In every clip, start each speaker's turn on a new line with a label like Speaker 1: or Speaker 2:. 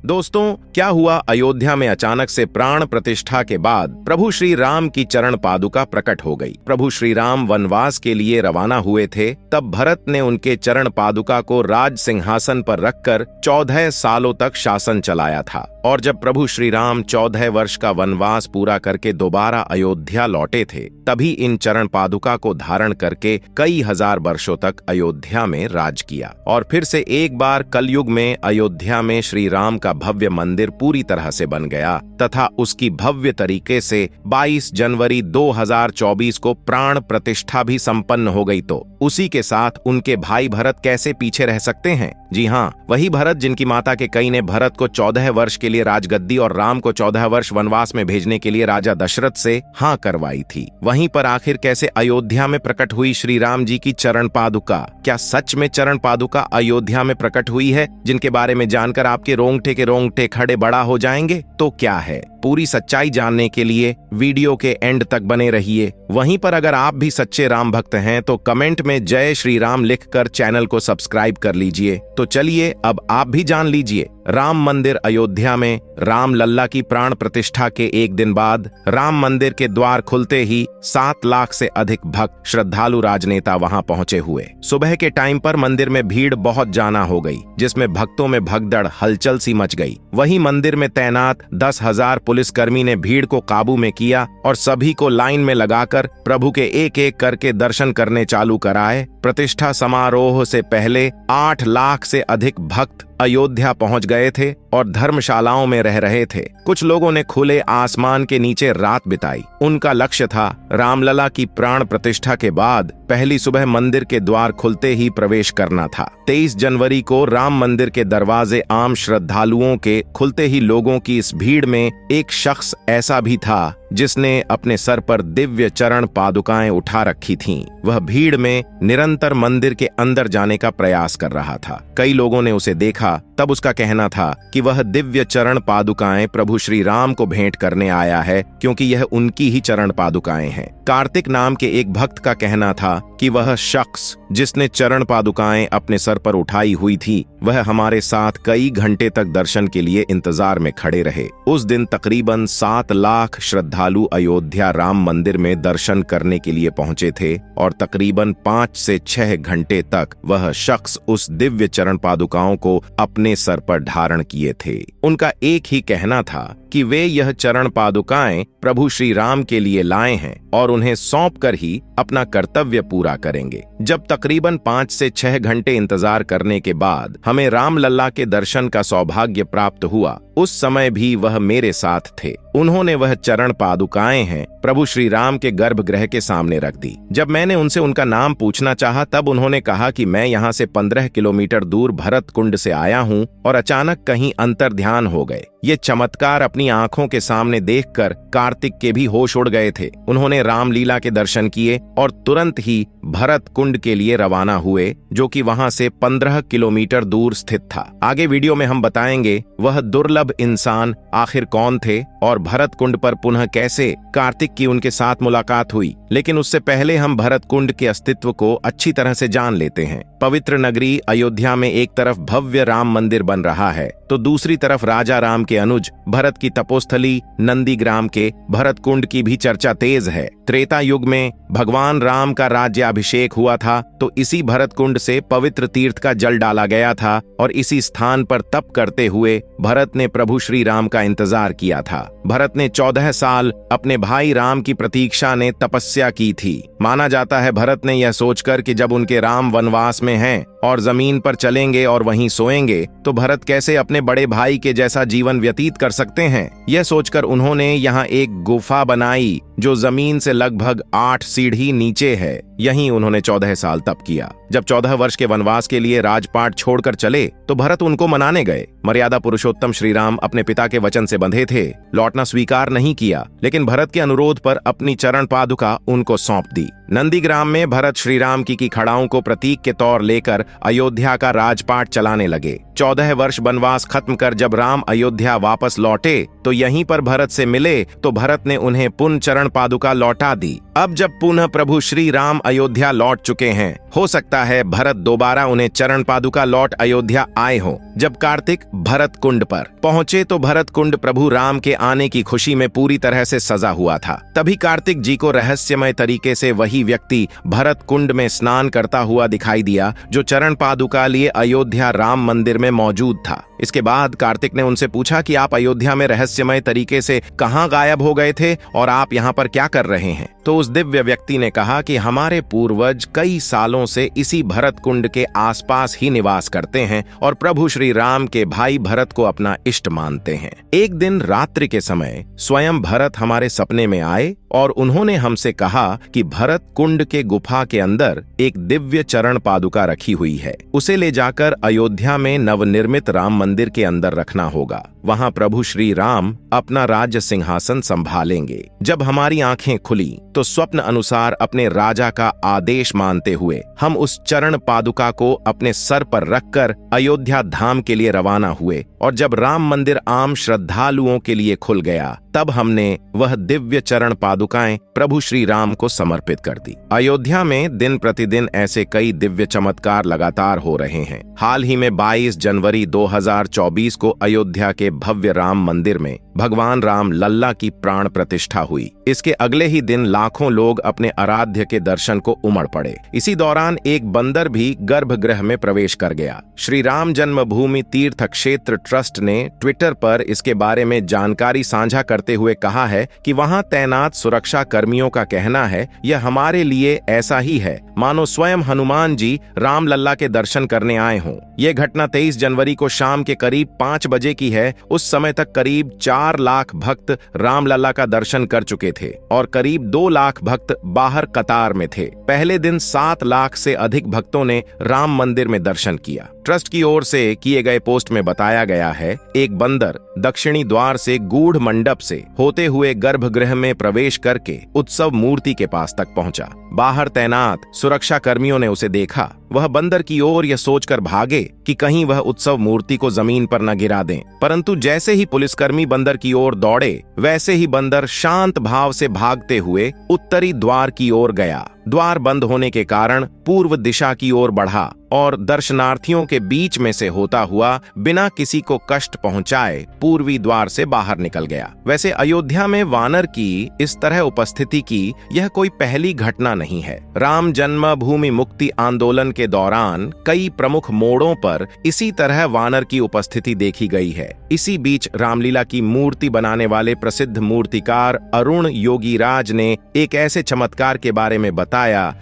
Speaker 1: दोस्तों, क्या हुआ अयोध्या में अचानक से प्राण प्रतिष्ठा के बाद प्रभु श्री राम की चरण पादुका प्रकट हो गई। प्रभु श्री राम वनवास के लिए रवाना हुए थे, तब भरत ने उनके चरण पादुका को राज सिंहासन पर रखकर 14 सालों तक शासन चलाया था। और जब प्रभु श्री राम 14 वर्ष का वनवास पूरा करके दोबारा अयोध्या लौटे थे, तभी इन चरण पादुका को धारण करके कई हजार वर्षों तक अयोध्या में राज किया। और फिर से एक बार कलयुग में अयोध्या में श्री राम का भव्य मंदिर पूरी तरह से बन गया तथा उसकी भव्य तरीके से 22 जनवरी 2024 को प्राण प्रतिष्ठा भी संपन्न हो गई। तो उसी के साथ उनके भाई भरत कैसे पीछे रह सकते हैं? जी हाँ, वही भरत जिनकी माता के कई ने भरत को 14 वर्ष के लिए राजगद्दी और राम को 14 वर्ष वनवास में भेजने के लिए राजा दशरथ से हाँ करवाई थी। वहीं पर आखिर कैसे अयोध्या में प्रकट हुई श्री राम जी की चरण पादुका? क्या सच में चरण पादुका अयोध्या में प्रकट हुई है, जिनके बारे में जानकर आपके रोंगटे के रोंगटे खड़े बड़ा हो जाएंगे? तो क्या है, पूरी सच्चाई जानने के लिए वीडियो के एंड तक बने रहिए। वहीं पर अगर आप भी सच्चे राम भक्त हैं तो कमेंट में जय श्री राम लिखकर चैनल को सब्सक्राइब कर लीजिए। तो चलिए अब आप भी जान लीजिए। राम मंदिर अयोध्या में राम लल्ला की प्राण प्रतिष्ठा के एक दिन बाद राम मंदिर के द्वार खुलते ही 7 लाख से अधिक भक्त श्रद्धालु राजनेता वहां पहुंचे हुए। सुबह के टाइम पर मंदिर में भीड़ बहुत जाना हो गई, जिसमें भक्तों में भगदड़ हलचल सी मच गई। वहीं मंदिर में तैनात 10,000 पुलिसकर्मी ने भीड़ को काबू में किया और सभी को लाइन में लगाकर प्रभु के एक एक करके दर्शन करने चालू कराए। प्रतिष्ठा समारोह से पहले 8 लाख से अधिक भक्त अयोध्या पहुंच गए थे और धर्मशालाओं में रह रहे थे। कुछ लोगों ने खुले आसमान के नीचे रात बिताई। उनका लक्ष्य था रामलला की प्राण प्रतिष्ठा के बाद पहली सुबह मंदिर के द्वार खुलते ही प्रवेश करना था। 23 जनवरी को राम मंदिर के दरवाजे आम श्रद्धालुओं के खुलते ही लोगों की इस भीड़ में एक शख्स ऐसा भी था जिसने अपने सर पर दिव्य चरण पादुकाएं उठा रखी थीं। वह भीड़ में निरंतर मंदिर के अंदर जाने का प्रयास कर रहा था। कई लोगों ने उसे देखा, तब उसका कहना था कि वह दिव्य चरण पादुकाएं प्रभु श्री राम को भेंट करने आया है, क्योंकि यह उनकी ही चरण पादुकाएं हैं। कार्तिक नाम के एक भक्त का कहना था कि वह शख्स जिसने चरण पादुकाएं अपने सर पर उठाई हुई थी, वह हमारे साथ कई घंटे तक दर्शन के लिए इंतजार में खड़े रहे। उस दिन तकरीबन 7 लाख श्रद्धालु अयोध्या राम मंदिर में दर्शन करने के लिए पहुंचे थे और तकरीबन 5 से 6 घंटे तक वह शख्स उस दिव्य चरण पादुकाओं को अपने सर पर धारण किए थे। उनका एक ही कहना था कि वे यह चरण पादुकाएं प्रभु श्री राम के लिए लाए हैं और उन्हें सौंप कर ही अपना कर्तव्य पूरा करेंगे। जब तकरीबन 5 से 6 घंटे इंतजार करने के बाद हमें राम लल्ला के दर्शन का सौभाग्य प्राप्त हुआ, उस समय भी वह मेरे साथ थे। उन्होंने वह चरण पादुकाएं हैं प्रभु श्री राम के गर्भगृह के सामने रख दी। जब मैंने उनसे उनका नाम पूछना चाहा, तब उन्होंने कहा कि मैं यहाँ से 15 किलोमीटर दूर भरत कुंड से आया हूँ और अचानक कहीं अंतर्ध्यान हो गए। ये चमत्कार अपनी आंखों के सामने देखकर कार्तिक के भी होश उड़ गए थे। उन्होंने रामलीला के दर्शन किए और तुरंत ही भरत कुंड के लिए रवाना हुए, जो कि वहां से 15 किलोमीटर दूर स्थित था। आगे वीडियो में हम बताएंगे वह दुर्लभ इंसान आखिर कौन थे और भरत कुंड पर पुनः कैसे कार्तिक की उनके साथ मुलाकात हुई। लेकिन उससे पहले हम भरत कुंड के अस्तित्व को अच्छी तरह से जान लेते हैं। पवित्र नगरी अयोध्या में एक तरफ भव्य राम मंदिर बन रहा है, तो दूसरी तरफ राजा राम के अनुज भरत की तपोस्थली नंदीग्राम के भरत कुंड की भी चर्चा तेज है। त्रेता युग में भगवान राम का राज्याभिषेक हुआ था, तो इसी भरत कुंड से पवित्र तीर्थ का जल डाला गया था और इसी स्थान पर तप करते हुए भरत ने प्रभु श्री राम का इंतजार किया था। भरत ने 14 साल अपने भाई राम की प्रतीक्षा ने तपस्या की थी। माना जाता है भरत ने यह सोचकर कि जब उनके राम वनवास में हैं और जमीन पर चलेंगे और वहीं सोएंगे, तो भरत कैसे अपने बड़े भाई के जैसा जीवन व्यतीत कर सकते हैं। यह सोचकर उन्होंने यहाँ एक गुफा बनाई जो जमीन से लगभग 8 सीढ़ी नीचे है। यहीं उन्होंने 14 साल तप किया। जब 14 वर्ष के वनवास के लिए राजपाट छोड़कर चले, तो भरत उनको मनाने गए। मर्यादा पुरुषोत्तम श्री राम अपने पिता के वचन से बंधे थे, लौटना स्वीकार नहीं किया, लेकिन भरत के अनुरोध पर अपनी चरण पादुका उनको सौंप दी। नंदीग्राम में भरत श्री राम की खड़ाओं को प्रतीक के तौर लेकर अयोध्या का राजपाट चलाने लगे। 14 वर्ष वनवास खत्म कर जब राम अयोध्या वापस लौटे, तो यहीं पर भरत से मिले, तो भरत ने उन्हें पुनः चरण चरण पादुका लौटा दी। अब जब पुनः प्रभु श्री राम अयोध्या लौट चुके हैं, हो सकता है भरत दोबारा उन्हें चरण पादुका लौट अयोध्या आए हों। जब कार्तिक भरत कुंड पर पहुंचे तो भरत कुंड प्रभु राम के आने की खुशी में पूरी तरह से सजा हुआ था। तभी कार्तिक जी को रहस्यमय तरीके से वही व्यक्ति भरत कुंड में स्नान करता हुआ दिखाई दिया जो चरण पादुका लिए अयोध्या राम मंदिर में मौजूद था। इसके बाद कार्तिक ने उनसे पूछा कि आप अयोध्या में रहस्यमय तरीके से कहां गायब हो गए थे और आप यहां पर क्या कर रहे हैं? तो उस दिव्य व्यक्ति ने कहा कि हमारे पूर्वज कई सालों से इसी भरत कुंड के आसपास ही निवास करते हैं और प्रभु श्री राम के भाई भरत को अपना इष्ट मानते हैं। एक दिन रात्रि के समय स्वयं भरत हमारे सपने में आए और उन्होंने हमसे कहा कि भरत कुंड के गुफा के अंदर एक दिव्य चरण पादुका रखी हुई है, उसे ले जाकर अयोध्या में नवनिर्मित राम मंदिर के अंदर रखना होगा। वहां प्रभु श्री राम अपना राज्य सिंहासन संभालेंगे। जब हमारी आंखें खुली तो स्वप्न अनुसार अपने राजा का आदेश मानते हुए हम उस चरण पादुका को अपने सर पर रखकर अयोध्या धाम के लिए रवाना हुए और जब राम मंदिर आम श्रद्धालुओं के लिए खुल गया तब हमने वह दिव्य चरण पादुकाएं प्रभु श्री राम को समर्पित कर दी। अयोध्या में दिन प्रतिदिन ऐसे कई दिव्य चमत्कार लगातार हो रहे हैं। हाल ही में 22 जनवरी 2024 को अयोध्या के भव्य राम मंदिर में भगवान राम लल्ला की प्राण प्रतिष्ठा हुई। इसके अगले ही दिन लाखों लोग अपने आराध्य के दर्शन को उमड़ पड़े। इसी दौरान एक बंदर भी गर्भगृह में प्रवेश कर गया। श्री राम जन्मभूमि तीर्थ क्षेत्र ट्रस्ट ने ट्विटर पर इसके बारे में जानकारी साझा करते हुए कहा है कि वहां तैनात सुरक्षा कर्मियों का कहना है यह हमारे लिए ऐसा ही है मानो स्वयं हनुमान जी राम लल्ला के दर्शन करने आए हों। यह घटना 23 जनवरी को शाम के करीब 5 बजे की है। उस समय तक करीब 4 लाख भक्त राम लल्ला का दर्शन कर चुके थे और करीब 2 लाख भक्त बाहर कतार में थे। पहले दिन 7 लाख से अधिक भक्तों ने राम मंदिर में दर्शन किया। ट्रस्ट की ओर से किए गए पोस्ट में बताया गया है एक बंदर दक्षिणी द्वार से गूढ़ मंडप से होते हुए गर्भगृह में प्रवेश करके उत्सव मूर्ति के पास तक पहुंचा। बाहर तैनात सुरक्षा कर्मियों ने उसे देखा। वह बंदर की ओर यह सोचकर भागे कि कहीं वह उत्सव मूर्ति को जमीन पर न गिरा दें, परंतु जैसे ही पुलिसकर्मी बंदर की ओर दौड़े वैसे ही बंदर शांत भाव से भागते हुए उत्तरी द्वार की ओर गया। द्वार बंद होने के कारण पूर्व दिशा की ओर बढ़ा और दर्शनार्थियों के बीच में से होता हुआ बिना किसी को कष्ट पहुंचाए पूर्वी द्वार से बाहर निकल गया। वैसे अयोध्या में वानर की इस तरह उपस्थिति की यह कोई पहली घटना नहीं है। राम जन्मभूमि मुक्ति आंदोलन के दौरान कई प्रमुख मोड़ों पर इसी तरह वानर की उपस्थिति देखी गई है। इसी बीच रामलीला की मूर्ति बनाने वाले प्रसिद्ध मूर्तिकार अरुण योगीराज ने एक ऐसे चमत्कार के बारे में बताया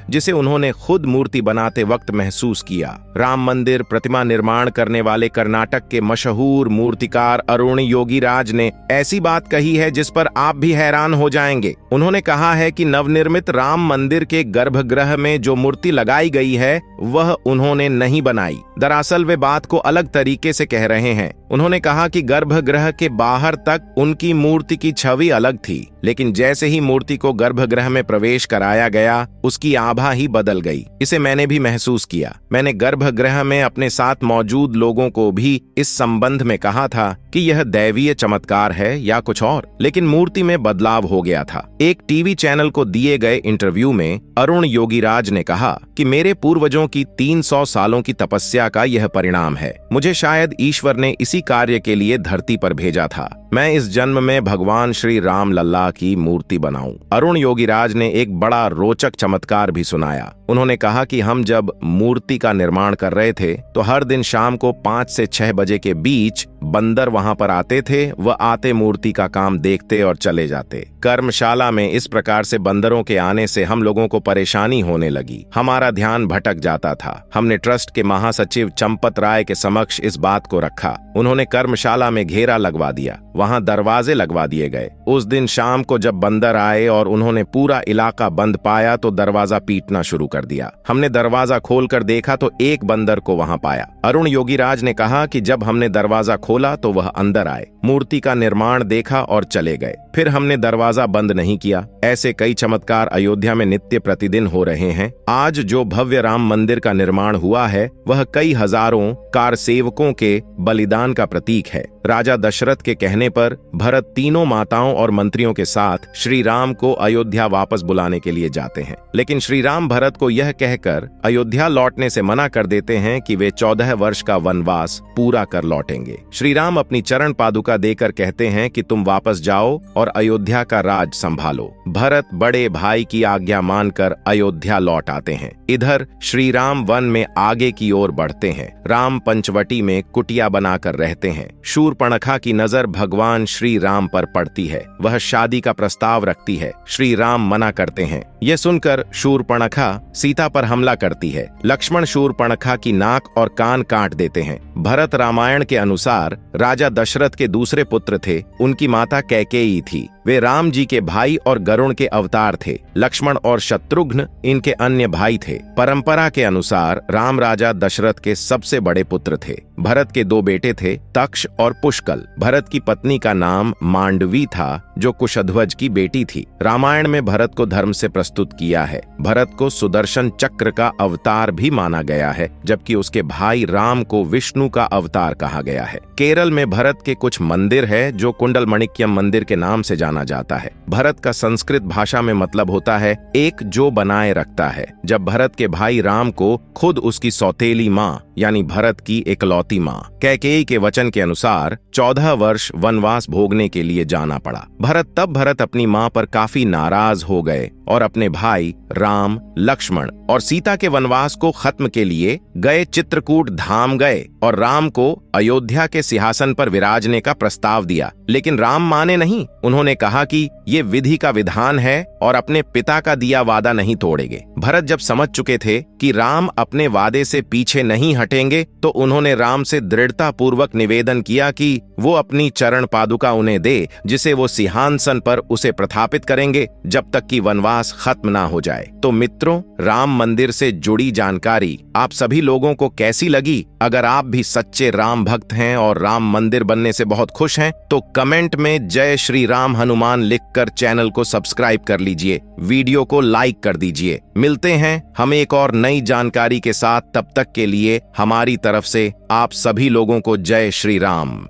Speaker 1: जिसे उन्होंने खुद मूर्ति बनाते वक्त महसूस किया। राम मंदिर प्रतिमा निर्माण करने वाले कर्नाटक के मशहूर मूर्तिकार अरुण योगीराज ने ऐसी बात कही है जिस पर आप भी हैरान हो जाएंगे। उन्होंने कहा है कि नवनिर्मित राम मंदिर के गर्भगृह में जो मूर्ति लगाई गई है वह उन्होंने नहीं बनाई। दरअसल वे बात को अलग तरीके से कह रहे हैं। उन्होंने कहा कि गर्भगृह के बाहर तक उनकी मूर्ति की छवि अलग थी, लेकिन जैसे ही मूर्ति को गर्भगृह में प्रवेश कराया गया उसकी आभा ही बदल गई। इसे मैंने भी महसूस किया। मैंने गर्भगृह में अपने साथ मौजूद लोगों को भी इस संबंध में कहा था कि यह दैवीय चमत्कार है या कुछ और, लेकिन मूर्ति में बदलाव हो गया था। एक टीवी चैनल को दिए गए इंटरव्यू में अरुण योगीराज ने कहा कि मेरे पूर्वजों की 300 सालों की तपस्या का यह परिणाम है। मुझे शायद ईश्वर ने इसी कार्य के लिए धरती पर भेजा था। मैं इस जन्म में भगवान श्री राम लल्ला की मूर्ति बनाऊं। अरुण योगीराज ने एक बड़ा रोचक चमत्कार भी सुनाया। उन्होंने कहा कि हम जब मूर्ति का निर्माण कर रहे थे तो हर दिन शाम को 5 से 6 बजे के बीच बंदर वहां पर आते थे। वह आते मूर्ति का काम देखते और चले जाते। कर्मशाला में इस प्रकार से बंदरों के आने से हम लोगों को परेशानी होने लगी। हमारा ध्यान भटक जाता था। हमने ट्रस्ट के महासचिव चंपत राय के समक्ष इस बात को रखा। उन्होंने कर्मशाला में घेरा लगवा दिया, वहां दरवाजे लगवा दिए गए। उस दिन शाम को जब बंदर आए और उन्होंने पूरा इलाका बंद पाया तो दरवाजा पीटना शुरू कर दिया। हमने दरवाजा खोलकर देखा तो एक बंदर को वहां पाया। अरुण योगीराज ने कहा कि जब हमने दरवाजा खोला तो वह अंदर आए, मूर्ति का निर्माण देखा और चले गए। फिर हमने दरवाजा बंद नहीं किया। ऐसे कई चमत्कार अयोध्या में नित्य प्रतिदिन हो रहे हैं। आज जो भव्य राम मंदिर का निर्माण हुआ है वह कई हजारों कारसेवकों के बलिदान का प्रतीक है। राजा दशरथ के कहने पर भरत तीनों माताओं और मंत्रियों के साथ श्री राम को अयोध्या वापस बुलाने के लिए जाते हैं, लेकिन श्री राम भरत को यह कहकर अयोध्या लौटने से मना कर देते हैं कि वे 14 वर्ष का वनवास पूरा कर लौटेंगे। श्री राम अपनी चरण पादुका देकर कहते हैं कि तुम वापस जाओ और अयोध्या का राज संभालो। भरत बड़े भाई की आज्ञा मानकर अयोध्या लौट आते हैं। इधर श्री राम वन में आगे की ओर बढ़ते हैं। राम पंचवटी में कुटिया बनाकर रहते हैं। शूर्पणखा की नजर भगवान श्री राम पर पड़ती है। वह शादी का प्रस्ताव रखती है। श्री राम मना करते हैं। यह सुनकर शूर्पणखा सीता पर हमला करती है। लक्ष्मण शूर्पणखा की नाक और कान काट देते हैं। भरत रामायण के अनुसार राजा दशरथ के दूसरे पुत्र थे। उनकी माता कैकेयी थी। वे राम जी के भाई और गरुण के अवतार थे। लक्ष्मण और शत्रुघ्न इनके अन्य भाई थे। परंपरा के अनुसार राम राजा दशरथ के सबसे बड़े पुत्र थे। भरत के 2 बेटे थे, तक्ष और पुष्कल। भरत की पत्नी का नाम मांडवी था, जो कुशध्वज की बेटी थी। रामायण में भरत को धर्म से प्रस्तुत किया है। भरत को सुदर्शन चक्र का अवतार भी माना गया है, जबकि उसके भाई राम को विष्णु का अवतार कहा गया है। केरल में भरत के कुछ मंदिर है जो कुंडलमणिक्यम मंदिर के नाम से जाना जाता है। भरत का संस्कृत भाषा में मतलब होता है एक जो बनाए रखता है। जब भरत के भाई राम को खुद उसकी सौतेली माँ यानी भरत की इकलौती माँ कैकेयी के वचन के अनुसार 14 वर्ष वनवास भोगने के लिए जाना पड़ा। भरत अपनी माँ पर काफी नाराज हो गए और अपने भाई राम, लक्ष्मण और सीता के वनवास को खत्म के लिए गए चित्रकूट धाम गए और राम को अयोध्या के सिंहासन पर विराजने का प्रस्ताव दिया, लेकिन राम माने नहीं। उन्होंने कहा कि ये विधि का विधान है और अपने पिता का दिया वादा नहीं तोड़ेंगे। भरत जब समझ चुके थे कि राम अपने वादे से पीछे नहीं हटेंगे, तो उन्होंने राम से दृढ़ता पूर्वक निवेदन किया कि वो अपनी चरण पादुका उन्हें दे, जिसे वो सिंहासन पर उसे प्रस्थापित करेंगे जब तक कि वनवास खत्म ना हो जाए। तो मित्रों, राम मंदिर से जुड़ी जानकारी आप सभी लोगों को कैसी लगी? अगर आप भी सच्चे राम भक्त हैं और राम मंदिर बनने से बहुत खुश हैं, तो कमेंट में जय श्री राम हनुमान लिखकर चैनल को सब्सक्राइब कर लीजिए, वीडियो को लाइक कर दीजिए। मिलते हैं हम एक और नई जानकारी के साथ। तब तक के लिए हमारी तरफ से आप सभी लोगों को जय श्री राम।